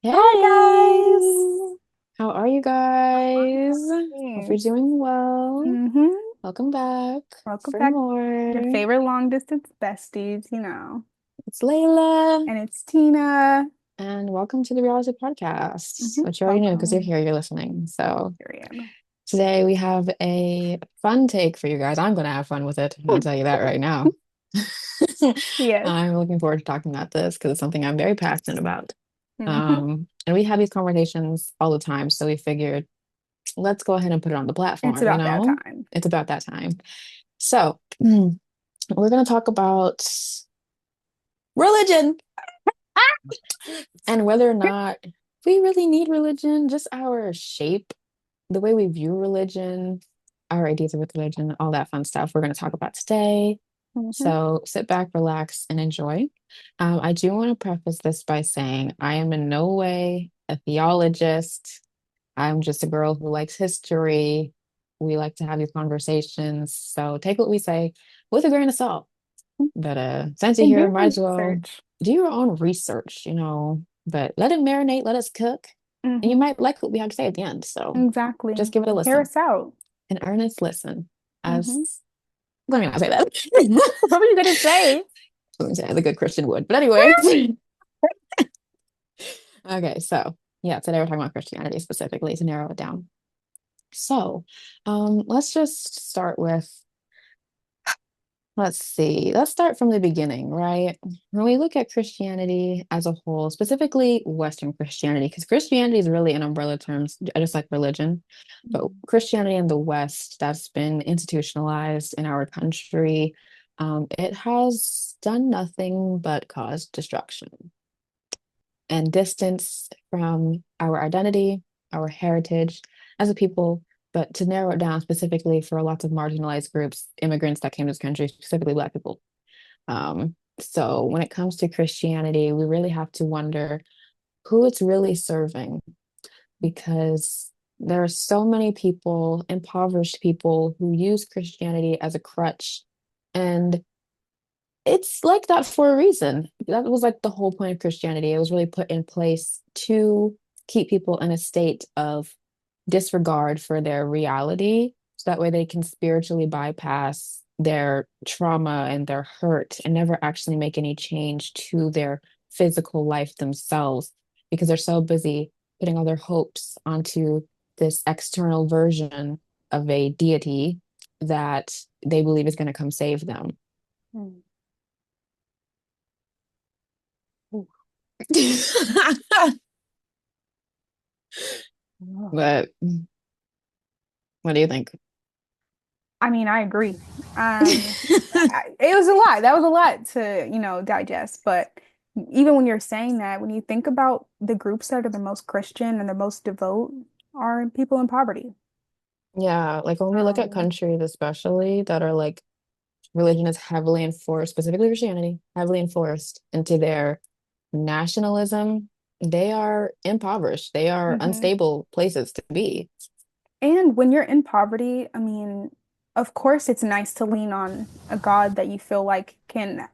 Hi guys. Hey, how are you guys? Hope you're Thanks. doing well. Mm-hmm. Welcome back Welcome for back. Your more. favorite long distance besties. It's Layla, And it's Tina. and welcome to the Reality Podcast, Mm-hmm. which you already know because you're Welcome. here, you're listening. So Period. today we have a fun take for you guys. I'm going to have fun with it. I'll tell you that right now. Yes. I'm looking forward to talking about this because it's something I'm very passionate about. Mm-hmm. And we have these conversations all the time, so we figured let's go ahead and put it on the It's platform, about that time. It's about that time. So, we're going to talk about religion and whether or not we really need religion, just our shape, the way we view religion, our ideas of religion, all that fun stuff we're going to talk about today. Mm-hmm. So, sit back, relax, and enjoy. I do want to preface this by saying I am in no way a theologist. I'm just a girl who likes history. We like to have these conversations. So take what we say with a grain of salt. But since you're And here, do might as well research. do your own research, but let it marinate, let us cook. And you Mm-hmm. might like what we have to say at the end. So just Exactly. give it a Hear listen, us out. an earnest listen. As Mm-hmm. let me not say that. What were you gonna say? Let me say as a good Christian would. But anyway. Okay, so yeah, today we're talking about Christianity specifically to narrow it down. So, let's just start with, let's see, let's start from the beginning, right? When we look at Christianity as a whole, specifically Western Christianity, because Christianity is really an umbrella term, just like religion, but Christianity in the West that's been institutionalized in our country, it has done nothing but cause destruction and distance from our identity, our heritage as a people. But to narrow it down specifically for lots of marginalized groups, immigrants that came to this country, specifically Black people. So when it comes to Christianity, we really have to wonder who it's really serving because there are so many people, impoverished people, who use Christianity as a crutch. And it's like that for a reason. That was like the whole point of Christianity. It was really put in place to keep people in a state of disregard for their reality. So that way they can spiritually bypass their trauma and their hurt and never actually make any change to their physical life themselves because they're so busy putting all their hopes onto this external version of a deity that they believe is going to come save them. Mm-hmm. But what do you think? I mean, I agree. It was a lot. That was a lot to, digest. But even when you're saying that, when you think about the groups that are the most Christian and the most devout are people in poverty. Yeah, like when we look at Um, countries, especially that are like religion is heavily enforced, specifically Christianity, heavily enforced into their nationalism, they are impoverished. They are mhm. unstable places to be. And when you're in poverty, I mean, of course, it's nice to lean on a God that you feel like can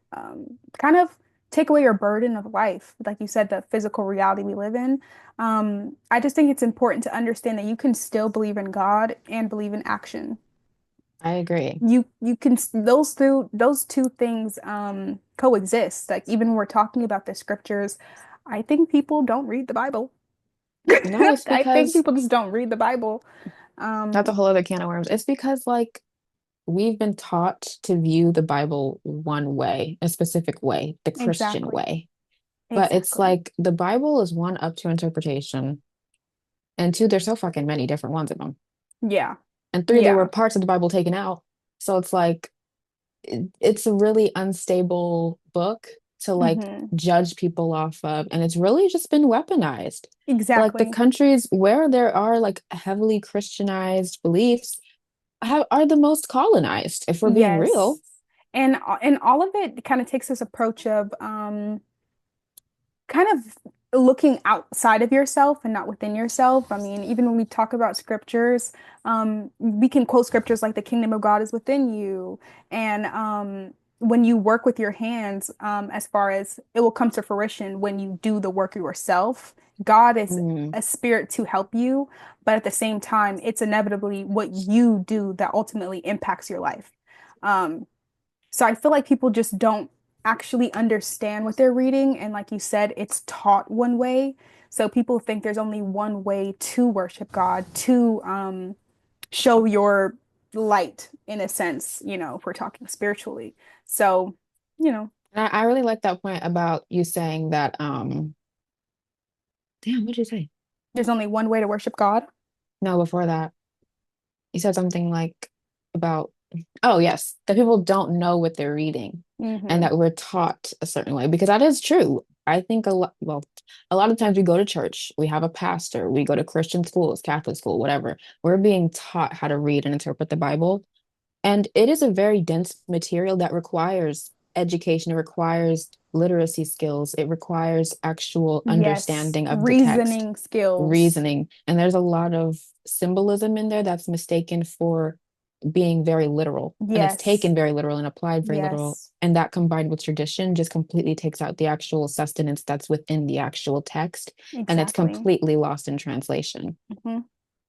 kind of take away your burden of life. Like you said, the physical reality we live in. I just think it's important to understand that you can still believe in God and believe in action. I agree. You can those two things coexist. Like even when we're talking about the scriptures, I think people don't read the Bible. No, it's I think because people just don't read the Bible. that's a Um, whole other can of worms. It's because like we've been taught to view the Bible one way, a specific way, the Christian exactly. way. But it's Exactly. like the Bible is one, up to interpretation, and two, there's so fucking many different ones of them. Yeah. And three, there were Yeah. parts of the Bible taken out. So it's like it's a really unstable book to like Hmm. judge people off of, and it's really just been weaponized. Like the Exactly. countries where there are like heavily Christianized beliefs are the most colonized, if we're being Yes. real. And all of it kind of takes this approach of kind of looking outside of yourself and not within yourself. I mean, even when we talk about scriptures, we can quote scriptures like the kingdom of God is within you. And when you work with your hands, as far as it will come to fruition when you do the work yourself God is Mm. a spirit to help you, but at the same time, it's inevitably what you do that ultimately impacts your life. Um, so I feel like people just don't actually understand what they're reading. And like you said, it's taught one way. So people think there's only one way to worship God, to show your light in a sense, if we're talking spiritually. So, you know, And I really like that point about you saying that, damn, what'd you say? there's only one way to worship God. No, before that, you said something like about, oh, yes, that people don't know what they're reading and Hmm. that we're taught a certain way, because that is true. I think a lot of times we go to church, we have a pastor, we go to Christian schools, Catholic school, whatever. We're being taught how to read and interpret the Bible. And it is a very dense material that requires education, it requires literacy skills, it requires actual Yes, understanding of the text, reasoning skills. reasoning. And there's a lot of symbolism in there that's mistaken for being very literal. And it's Yes, taken very literal and applied very literal. yes, And that combined with tradition just completely takes out the actual sustenance that's within the actual text. And it's exactly. completely lost in translation. Hmm.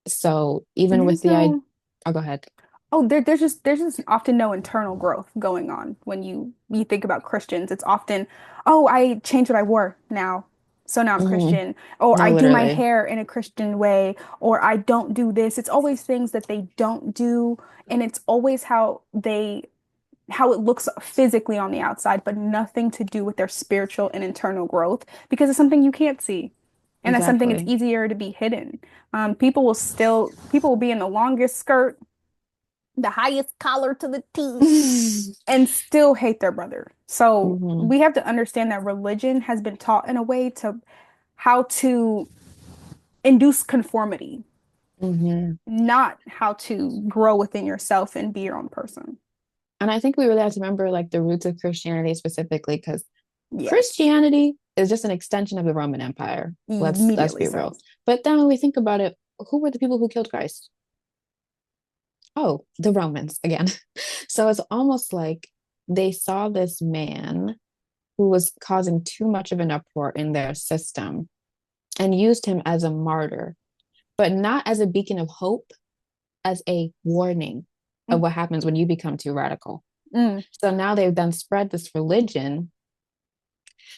So even with There's the idea, no oh, go ahead. Oh, there's just often no internal growth going on when you think about Christians. It's often, oh, I changed what I wore now, so now I'm Hmm. Christian. Or No, I do my literally. hair in a Christian way, or I don't do this. It's always things that they don't do, and it's always how it looks physically on the outside, but nothing to do with their spiritual and internal growth because it's something you can't see. And that's something it's Exactly. easier to be hidden. People will be in the longest skirt, the highest collar to the T, and still hate their brother. So Hmm. we have to understand that religion has been taught in a way to how to induce conformity, Hmm. not how to grow within yourself and be your own person. And I think we really have to remember like the roots of Christianity specifically, because Yes, Christianity is just an extension of the Roman Empire. Let's immediately be so. real. But then when we think about it, who were the people who killed Christ? Oh, the Romans again. So it's almost like they saw this man who was causing too much of an uproar in their system and used him as a martyr, but not as a beacon of hope, as a warning of what happens when you become too radical. Mm, So now they've then spread this religion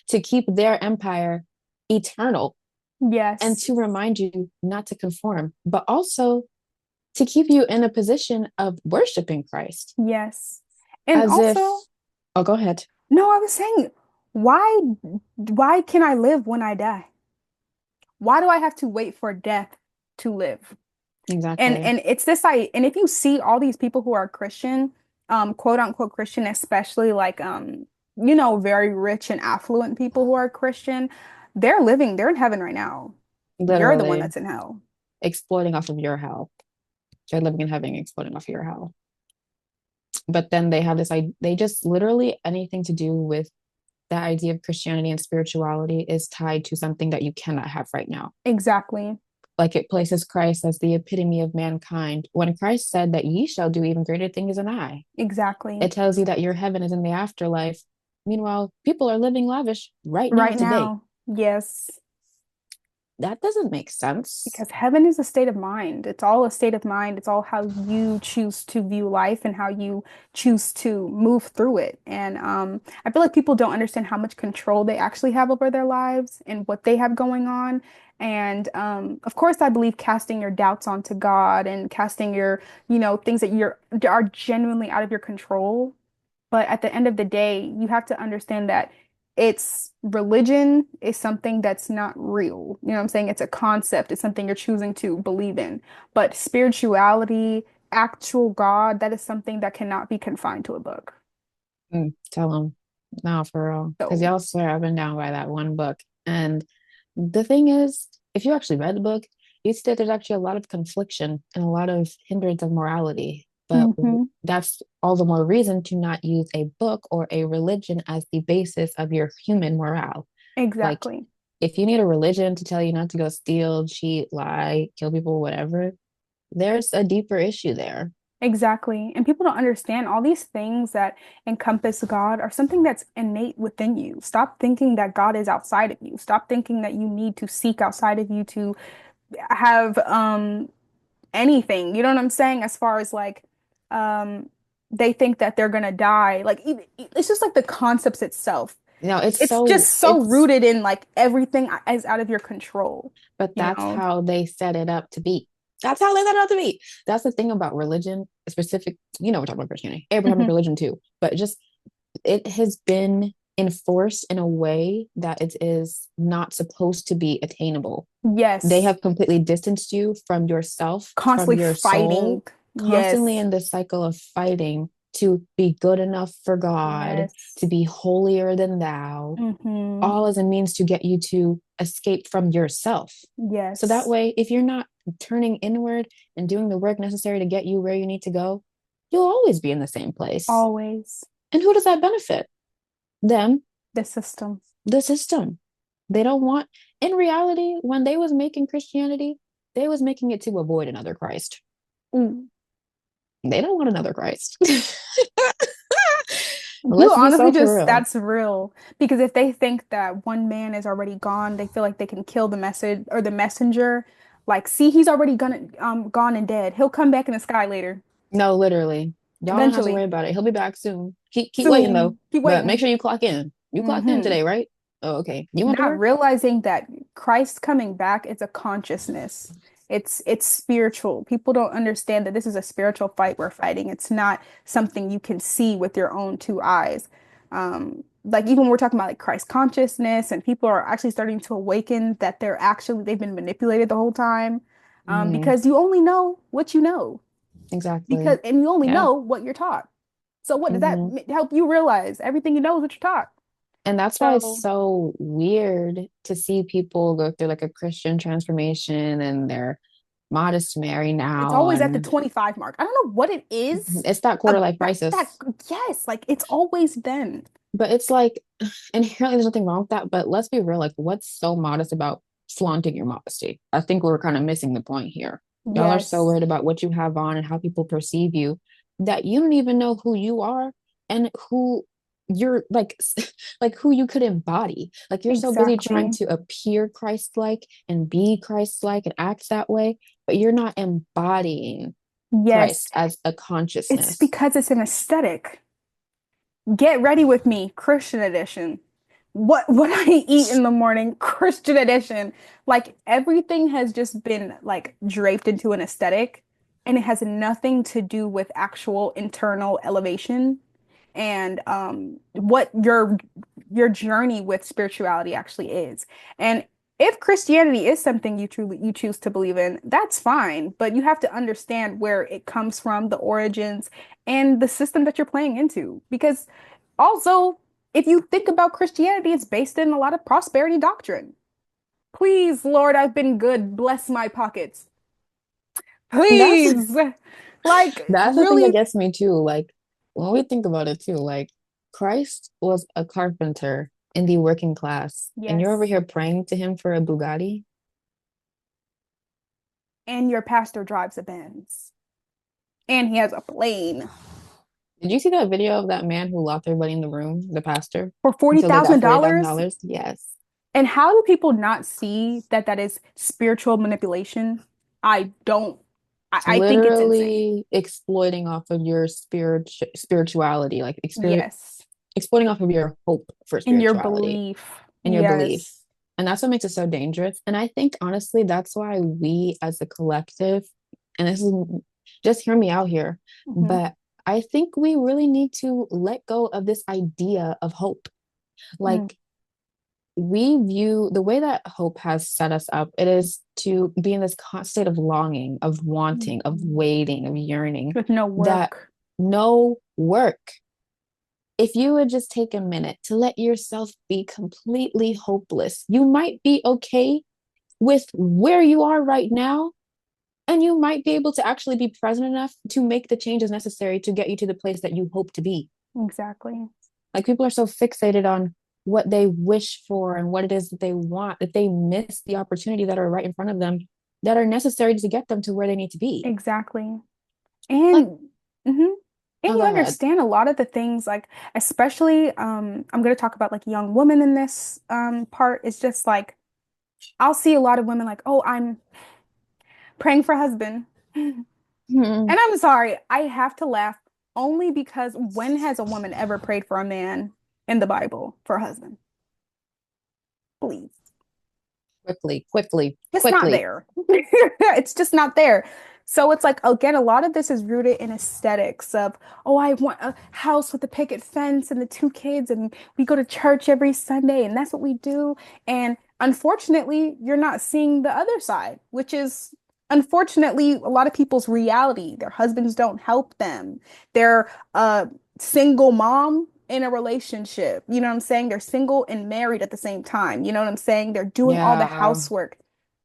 to keep their empire eternal and yes, to remind you not to conform, but also to keep you in a position of worshiping Christ yes. And as if, also, oh, go ahead. no, I was saying, why why can I live when I die? Why do I have to wait for death to live? And Exactly. and it's this I and if you see all these people who are Christian, quote unquote Christian, especially like very rich and affluent people who are Christian, they're in heaven right now. You're the one Literally that's in hell. exploiting off of your hell. They're living and having exploding off of your hell. But then they have this, they just literally anything to do with that idea of Christianity and spirituality is tied to something that you cannot have right now. Exactly. Like it places Christ as the epitome of mankind. When Christ said that ye shall do even greater things than I, Exactly. it tells you that your heaven is in the afterlife. Meanwhile, people are living lavish right now Right today. now. Yes. That doesn't make sense. Because heaven is a state of mind. It's all a state of mind. It's all how you choose to view life and how you choose to move through it. And I feel like people don't understand how much control they actually have over their lives and what they have going on. And of course, I believe casting your doubts onto God and casting your, things that are genuinely out of your control. But at the end of the day, you have to understand that it's religion is something that's not real. You know what I'm saying? It's a concept, it's something you're choosing to believe in. But spirituality, actual God, that is something that cannot be confined to a book. Tell them. No, for real. Because So, y'all swear I've been down by that one book. And the thing is, if you actually read the book, you'd see that there's actually a lot of confliction and a lot of hindrance of morality. But mhm, that's all the more reason to not use a book or a religion as the basis of your human morale. Like, exactly. if you need a religion to tell you not to go steal, cheat, lie, kill people, whatever, there's a deeper issue there. Exactly. And people don't understand all these things that encompass God are something that's innate within you. Stop thinking that God is outside of you. Stop thinking that you need to seek outside of you to have anything. You know what I'm saying? As far as like um they think that they're gonna die. Like it's just like the concepts itself. You know, It's just so it's rooted in like everything is out of your control, but you that's know? how they set it up to be. That's how they set it up to be. That's the thing about religion, specific, we're talking about Christianity, Abrahamic Hmm. religion too, but just it has been enforced in a way that it is not supposed to be attainable. They Yes. have completely distanced you from yourself, from Constantly your soul, fighting. constantly Yes. in this cycle of fighting to be good enough for God, to Yes. be holier than thou, Hmm. all as a means to get you to escape from yourself. So that Yes. way, if you're not turning inward and doing the work necessary to get you where you need to go, you'll always be in the same place. Always And who does that benefit? Them, the system. the system. They don't want, in reality, when they was making Christianity, they was making it to avoid another Christ. Mm. They don't want another Christ. You Let's be honestly so for just, real. that's real. Because if they think that one man is already gone, they feel like they can kill the message or the messenger. Like, see, he's already gone and dead. He'll come back in the sky later, No, literally. Y'all don't have to worry eventually. about it. He'll be back soon. Keep waiting though. Soon. Keep But make waiting. sure you clock in. You clocked in Hmm. today, right? Oh, okay. You went to Not work? realizing that Christ coming back is a consciousness. It's spiritual. People don't understand that this is a spiritual fight we're fighting. It's not something you can see with your own two eyes. Like even when we're talking about like Christ consciousness and people are actually starting to awaken that they've been manipulated the whole time. Mm, Because you only know what you know because exactly. and you only Yeah. know what you're taught. So what does that Hmm. help you realize? Everything you know is what you're taught. And that's why it's So so weird to see people go through like a Christian transformation and they're modest Mary it's now. always at the And 25 mark. I don't know what it is it's that quarter life about that. crisis. Yes, like it's always been. But it's like, inherently, there's nothing wrong with that. But let's be real, like, what's so modest about flaunting your modesty? I think we're kind of missing the point here. Y'all are so Yes, worried about what you have on and how people perceive you that you don't even know who you are and who you're like, like who you could embody. Like, you're so busy trying exactly. to appear Christ-like and be Christ-like and act that way, but you're not embodying Yes, Christ as a it's consciousness. because it's an aesthetic. Get ready with me, Christian edition. What I eat in the morning, Christian edition. Like everything has just been like draped into an aesthetic, and it has nothing to do with actual internal elevation and what your journey with spirituality actually is. And if Christianity is something you choose to believe in, that's fine, but you have to understand where it comes from, the origins, and the system that you're playing into. Because also, if you think about Christianity, it's based in a lot of prosperity doctrine. Please, Lord, I've been good. Bless my pockets. That's Please. Like, That's the thing that really? gets me too. Like when we think about it too, like Christ was a carpenter in the working class, and you're over Yes. here praying to him for a Bugatti. And your pastor drives a Benz. And he has a plane Did you see that video of that man who locked everybody in the room, the pastor, for until they got forty thousand $40,000. dollars? Yes. And how do people not see that that is spiritual manipulation? I don't, I think it's insane. Literally exploiting off of your spirituality, like Yes. exploiting off of your hope for And your spirituality belief. and your belief. Yes. And that's what makes it so dangerous. And I think honestly, that's why we as a collective, and this is just hear me out here, Hmm. but I think we really need to let go of this idea of hope. Mm. Like we view the way that hope has set us up, it is to be in this constant state of longing, of wanting, of Mhm. waiting, of yearning, With no that work. no work. If you would just take a minute to let yourself be completely hopeless, you might be okay with where you are right now. And you might be able to actually be present enough to make the changes necessary to get you to the place that you hope to be. Exactly. Like people are so fixated on what they wish for and what it is that they want that they miss the opportunity that are right in front of them that are necessary to get them to where they need to be. Exactly. Like, And hmm And Oh, you go ahead. understand a lot of the things, like especially I'm going to talk about like young women in this part. It's just like I'll see a lot of women like, oh, I'm praying for a husband. Hmm. And I'm sorry, I have to laugh only because when has a woman ever prayed for a man in the Bible for a husband? Please. Quickly, quickly, It's not quickly. there. It's just not there. So it's like, again, a lot of this is rooted in aesthetics of, oh, I want a house with a picket fence and the two kids, and we go to church every Sunday, and that's what we do. And unfortunately, you're not seeing the other side, which is unfortunately a lot of people's reality. Their husbands don't help them. They're a single mom in a relationship. You know what I'm saying? They're single and married at the same time. You know what I'm saying? They're doing all the Yeah. housework.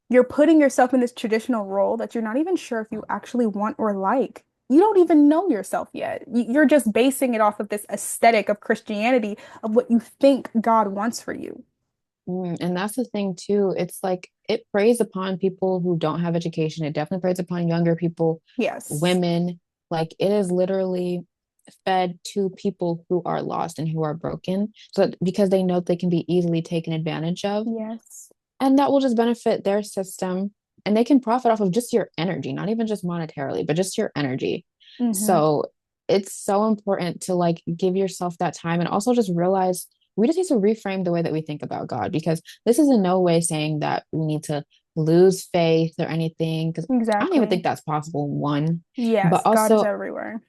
You're putting yourself in this traditional role that you're not even sure if you actually want or like. You don't even know yourself yet. You're just basing it off of this aesthetic of Christianity of what you think God wants for you. And that's the thing too. It's like it preys upon people who don't have education. It definitely preys upon younger people, Yes. women. Like it is literally fed to people who are lost and who are broken. So because they know they can be easily taken advantage of. Yes. And that will just benefit their system. And they can profit off of just your energy, not even just monetarily, but just your energy. hmm So it's so important to like give yourself that time and also just realize we just need to reframe the way that we think about God because this is in no way saying that we need to lose faith or anything because I don't even think Exactly. that's possible, one, but Yes, God is also everywhere.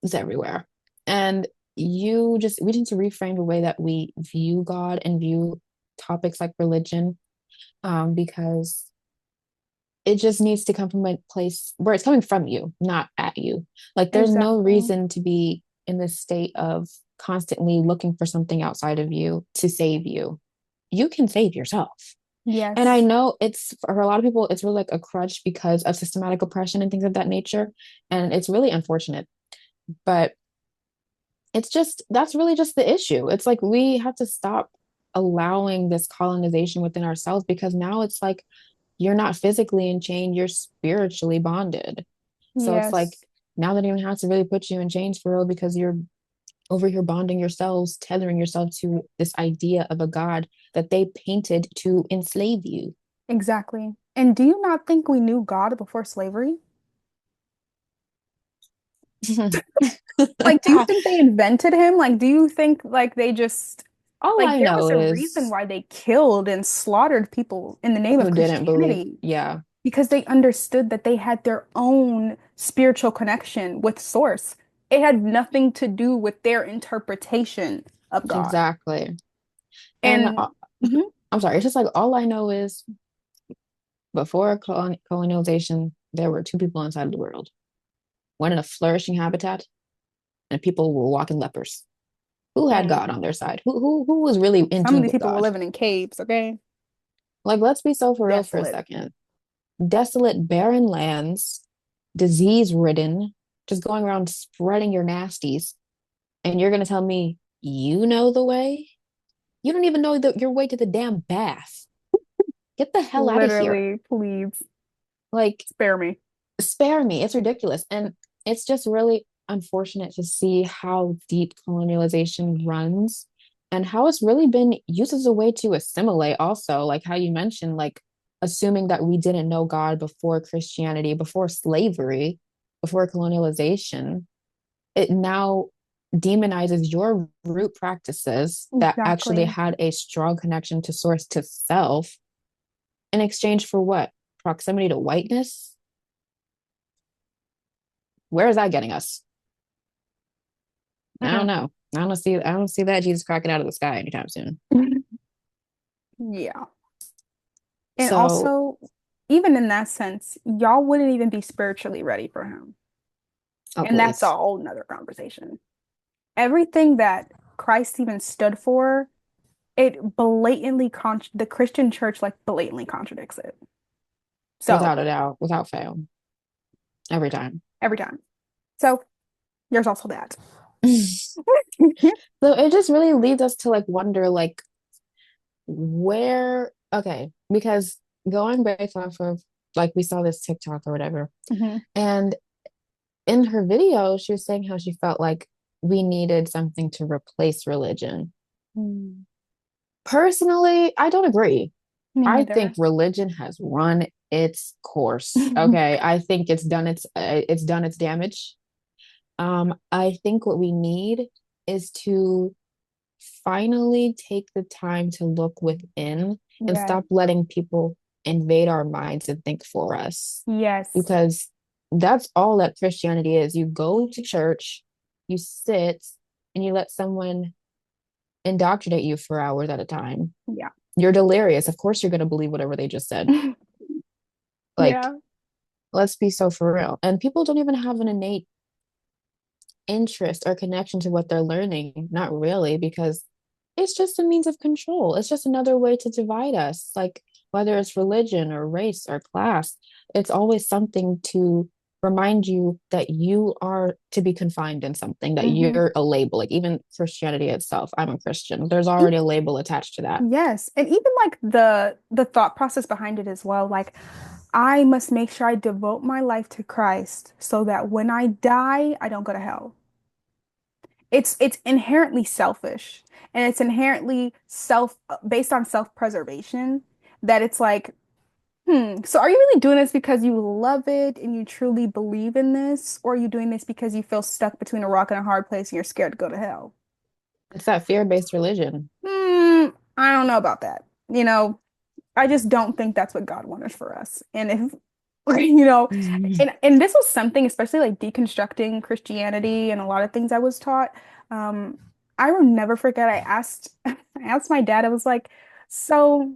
it's everywhere. And we need to reframe the way that we view God and view topics like religion because it just needs to come from a place where it's coming from you, not at you. Like there's no Exactly. reason to be in this state of constantly looking for something outside of you to save you. You can save yourself. And I Yes. know it's for a lot of people, it's really like a crutch because of systematic oppression and things of that nature. And it's really unfortunate. But it's just that's really just the issue. It's like we have to stop allowing this colonization within ourselves because now it's like you're not physically in chain, you're spiritually bonded. So it's like Yes. now they don't even have to really put you in chains for real because you're over here bonding yourselves, tethering yourself to this idea of a God that they painted to enslave you. Exactly. And do you not think we knew God before slavery? Like, do you think they invented him? Like, do you think like they just All like I there was know a reason is why they killed and slaughtered people in the name of who didn't believe. Christianity? Yeah, Because they understood that they had their own spiritual connection with Source. It had nothing to do with their interpretation of God. exactly. And And mhm, I'm sorry, it's just like all I know is before colonization, there were two people inside of the world, one in a flourishing habitat, and people were walking lepers. Who had mm, God on their side? Who was really in some of tune these with people were God? living in caves, okay? Like, let's be so for real for a Desolate. second. Desolate, barren lands, disease ridden, just going around spreading your nasties. And you're going to tell me you know the way? You don't even know your way to the damn bath. Get the hell out of here. Literally, please Like, spare me. spare me. It's ridiculous. And it's just really unfortunate to see how deep colonialization runs and how it's really been used as a way to assimilate, also, like how you mentioned, like assuming that we didn't know God before Christianity, before slavery, before colonialization. It now demonizes your root practices that actually Exactly. had a strong connection to source to self in exchange for what? Proximity to whiteness? Where is that getting us? I don't Mm. know. I don't see that Jesus cracking out of the sky anytime soon. Yeah. And So, also, even in that sense, y'all wouldn't even be spiritually ready for him. oh And that's a please. whole nother conversation. Everything that Christ even stood for, it blatantly the Christian church like blatantly contradicts it. So Without a doubt, without fail. Every time. every time. So there's also that. So it just really leads us to like wonder like where okay, because going based off of like we saw this TikTok or whatever, hmm and in her video, she was saying how she felt like we needed something to replace religion. Mm. Personally, I don't agree. Me I think neither. religion has run its course. Okay, I think it's done its damage. I think what we need is to finally take the time to look within and Yeah. stop letting people invade our minds and think for us. Yes. Because that's all that Christianity is. You go to church, you sit, and you let someone indoctrinate you for hours at a time. Yeah. You're delirious. Of course, you're going to believe whatever they just said. Like, Yeah. let's be so for real. And people don't even have an innate interest or connection to what they're learning. Not really, because it's just a means of control. It's just another way to divide us. Like, whether it's religion or race or class, it's always something to remind you that you are to be confined in something, that Hmm. you're a label. Like, even Christianity itself, I'm a Christian. There's already a label attached to that. Yes, and even like the thought process behind it as well. Like I must make sure I devote my life to Christ so that when I die, I don't go to hell. It's inherently selfish and it's inherently self based on self-preservation that it's like, so are you really doing this because you love it and you truly believe in this, or are you doing this because you feel stuck between a rock and a hard place and you're scared to go to hell? It's that fear-based religion. I don't know about that. I just don't think that's what God wanted for us. And if, you know, Mhm. and this was something, especially like deconstructing Christianity and a lot of things I was taught. Um, I will never forget. I asked my dad. I was like, so,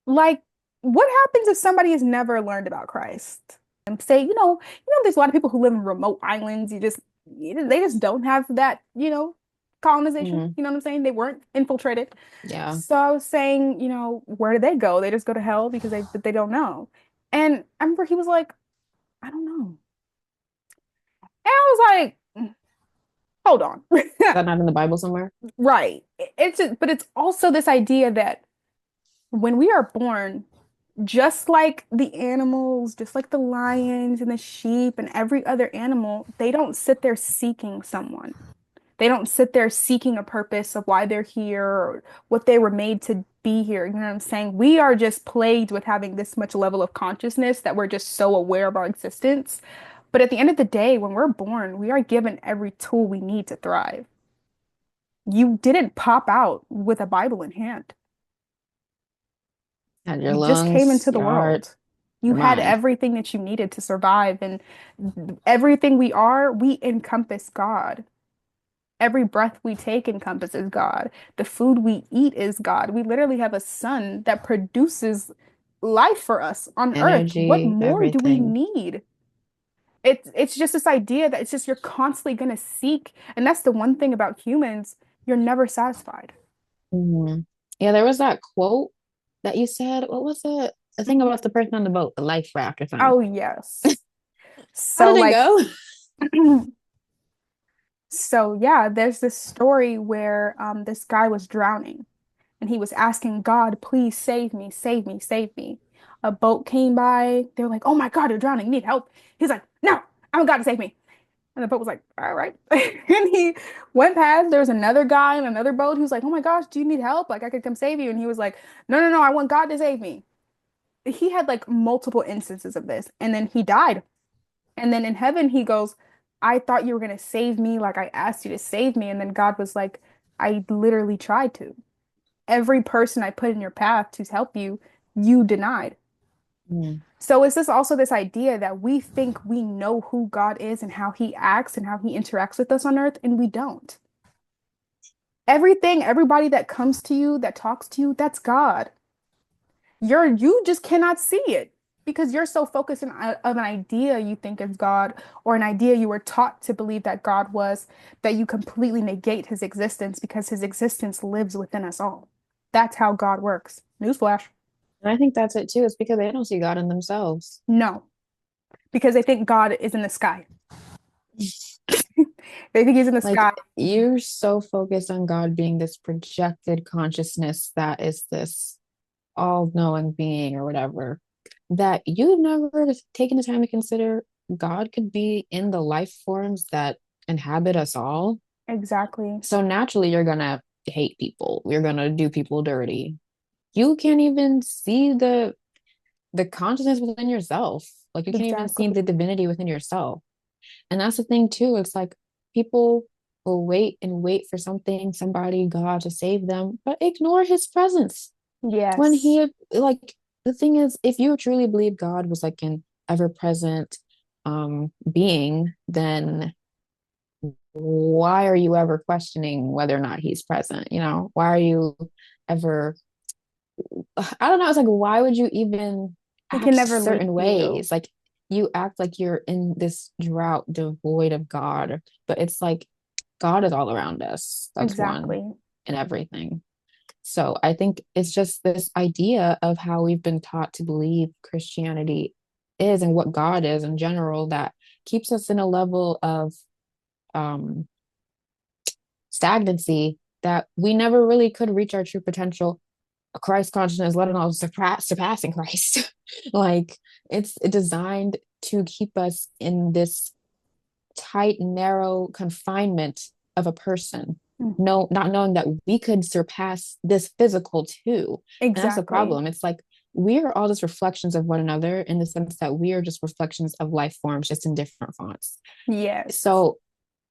like, what happens if somebody has never learned about Christ? And say, there's a lot of people who live in remote islands. They just don't have that, colonization. Mhm. You know what I'm saying? They weren't infiltrated. Yeah. So I was saying, where do they go? They just go to hell because they don't know. And I remember he was like, I don't know. And I was like, hold on. Is that not in the Bible somewhere? Right. But it's also this idea that when we are born, just like the animals, just like the lions and the sheep and every other animal, they don't sit there seeking someone. They don't sit there seeking a purpose of why they're here or what they were made to be here. You know what I'm saying? We are just plagued with having this much level of consciousness that we're just so aware of our existence. But at the end of the day, when we're born, we are given every tool we need to thrive. You didn't pop out with a Bible in hand. Had your You just came lungs, into the your heart, world. You your had mind. everything that you needed to survive, and everything we are, we encompass God. Every breath we take encompasses God. The food we eat is God. We literally have a sun that produces life for us on earth. What Energy, more do we everything. need? It's just this idea that it's just you're constantly going to seek. And that's the one thing about humans, you're never satisfied. Mhm. Yeah, there was that quote that you said. What was it? The thing about the person on the boat, the life raft or something. Oh, yes. How So did it like go? so yeah, there's this story where this guy was drowning and he was asking God, please save me, save me, save me. A boat came by. They were like, oh my God, you're drowning. You need help. He's like, no, I want God to save me. And the boat was like, all right. And he went past. There was another guy in another boat who was like, oh my gosh, do you need help? Like, I could come save you. And he was like, no, no, no, I want God to save me. He had like multiple instances of this. And then he died. And then in heaven, he goes, I thought you were going to save me. Like, I asked you to save me. And then God was like, I literally tried to. Every person I put in your path to help you, you denied. Mm. So it's just also this idea that we think we know who God is and how he acts and how he interacts with us on earth, and we don't. Everything, everybody that comes to you, that talks to you, that's God. You just cannot see it because you're so focused on of an idea you think is God or an idea you were taught to believe that God was, that you completely negate his existence because his existence lives within us all. That's how God works. Newsflash. And I think that's it too. It's because they don't see God in themselves. No, because they think God is in the sky. They think he's in the Like sky. you're so focused on God being this projected consciousness that is this all-knowing being or whatever, that you've never taken the time to consider God could be in the life forms that inhabit us all. Exactly. So naturally, you're gonna hate people. You're gonna do people dirty. You can't even see the consciousness within yourself. Like you can't even see Exactly. the divinity within yourself. And that's the thing too. It's like people will wait and wait for something, somebody, God to save them, but ignore his presence. When Yes. he like the thing is, if you truly believe God was like an ever-present being, then why are you ever questioning whether or not he's present? You know, why are you ever I don't know, it's like why would you even He can act never leave certain you. ways? Like you act like you're in this drought devoid of God, but it's like God is all around us. That's one Exactly. in everything. So I think it's just this idea of how we've been taught to believe Christianity is and what God is in general that keeps us in a level of um, stagnancy that we never really could reach our true potential. Christ consciousness, let alone surpassing Christ. Like it's designed to keep us in this tight, narrow confinement of a person. Mm. No, not knowing that we could surpass this physical too. And that's the Exactly. problem. It's like we are all just reflections of one another in the sense that we are just reflections of life forms, just in different fonts. Yes. So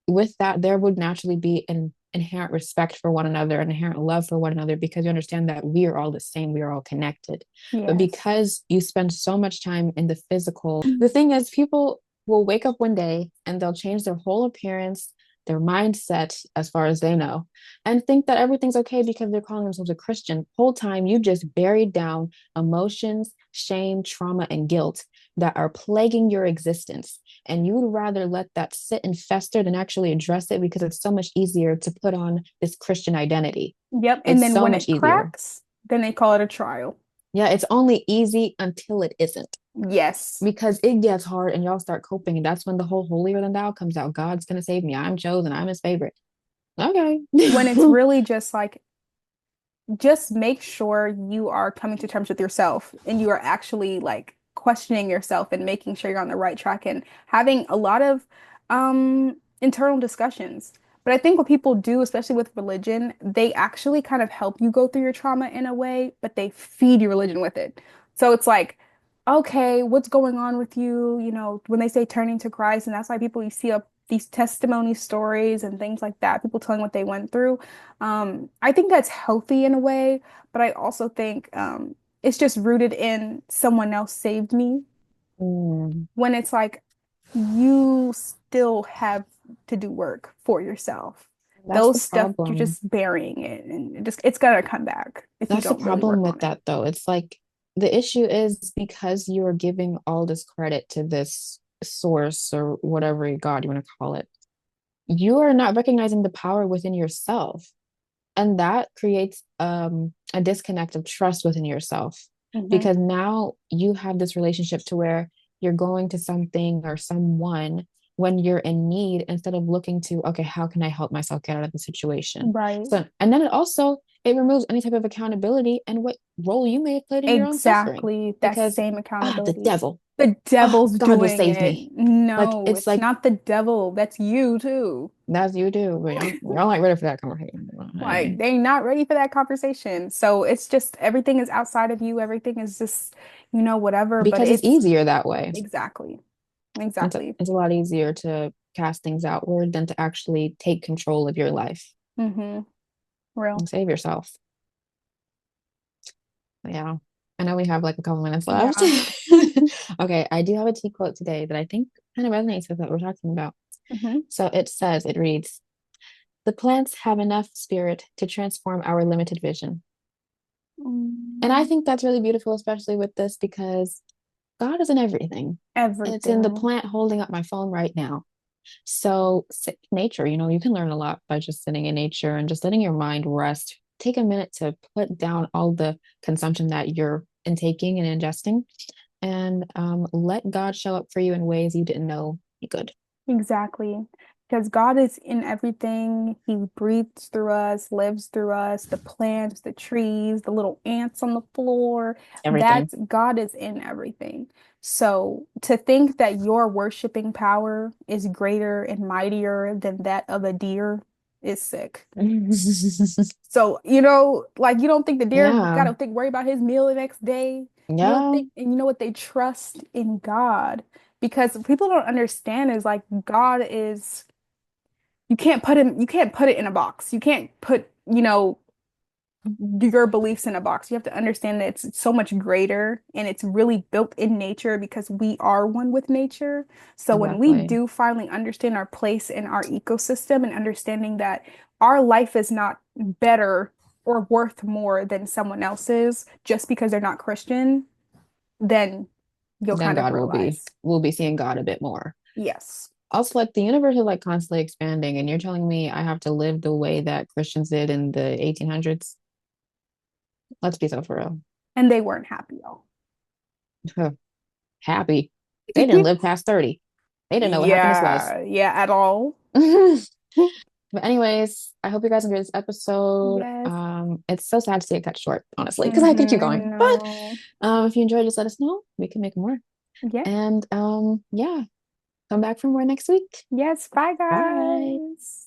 with that, there would naturally be an inherent respect for one another, an inherent love for one another, because you understand that we are all the same, we are all connected. But Yes. because you spend so much time in the physical, the thing is, people will wake up one day and they'll change their whole appearance, their mindset, as far as they know, and think that everything's okay because they're calling themselves a Christian. Whole time you just buried down emotions, shame, trauma, and guilt that are plaguing your existence, and you would rather let that sit and fester than actually address it because it's so much easier to put on this Christian identity. Yep. And It's then so when much it easier. cracks, then they call it a trial. Yeah, it's only easy until it isn't Yes. because it gets hard and y'all start coping. And that's when the whole holier than thou comes out. God's going to save me. I'm chosen. I'm his favorite. Okay. When it's really just like, just make sure you are coming to terms with yourself and you are actually like questioning yourself and making sure you're on the right track and having a lot of internal discussions. But I think what people do, especially with religion, they actually kind of help you go through your trauma in a way, but they feed your religion with it. So it's like, okay, what's going on with you? You know, when they say turning to Christ, and that's why people you see up these testimony stories and things like that, people telling what they went through. I think that's healthy in a way, but I also think it's just rooted in someone else saved me Mm, when it's like you still have to do work for yourself. that's the Those stuff, you're problem. just burying it and it's gonna come back if you That's the don't really problem work with on it. that, though. It's like the issue is because you're giving all this credit to this source or whatever God you want to call it, you are not recognizing the power within yourself. And that creates a disconnect of trust within yourself Hmm. because now you have this relationship to where you're going to something or someone when you're in need instead of looking to, okay, how can I help myself get out of the situation? Right. So, and then it removes any type of accountability and what role you may have played in your own suffering Exactly. That because, same the accountability. devil, The devil's God will doing save it. me. Like, No, it's it's like, not the devil. That's you too. that's you do, but y'all ain't ready for that conversation. Like Hey. they're not ready for that conversation. So it's just everything is outside of you. Everything is just, whatever. But Because it's it's easier that way. exactly, It's, exactly. it's a lot easier to cast things outward than to actually take control of your life Mm-hmm. Real. and save yourself. Yeah. I know we have like a couple minutes left. Yeah. Okay, I do have a tea quote today that I think kind of resonates with what we're talking about. Hmm. So it reads, the plants have enough spirit to transform our limited vision. And I think that's really beautiful, especially with this, because God is in everything. It's in the Everything. plant holding up my phone right now. So, nature, you can learn a lot by just sitting in nature and just letting your mind rest. Take a minute to put down all the consumption that you're intaking and ingesting, and let God show up for you in ways you didn't know you could. Exactly. Because God is in everything. He breathes through us, lives through us, the plants, the trees, the little ants on the floor. Everything. That's God is in everything. So to think that your worshiping power is greater and mightier than that of a deer is sick. So, like you don't think the deer Yeah. gotta think worry about his meal the next day. You don't Yeah. think, and you know what? They trust in God because people don't understand is like God is you can't put it in a box. You can't put, your beliefs in a box. You have to understand that it's so much greater and it's really built in nature because we are one with nature. So when we Exactly. do finally understand our place in our ecosystem and understanding that our life is not better or worth more than someone else's just because they're not Christian, then you'll Then kind of God will be, realize, we'll be seeing God a bit more. yes. Also, like the universe is like constantly expanding, and you're telling me I have to live the way that Christians did in the 1800s? Let's be so for real. And they weren't happy, y'all. Happy. They didn't live past 30. They didn't know what happiness was. Yeah, yeah, at all. But anyways, I hope you guys enjoyed this episode. Yes. It's so sad to see it cut short, honestly, because I could keep I going. But know. if you enjoyed, just let us know. We can make more. Yeah. And yeah, come back for more next week. Yes. Bye, Bye. guys.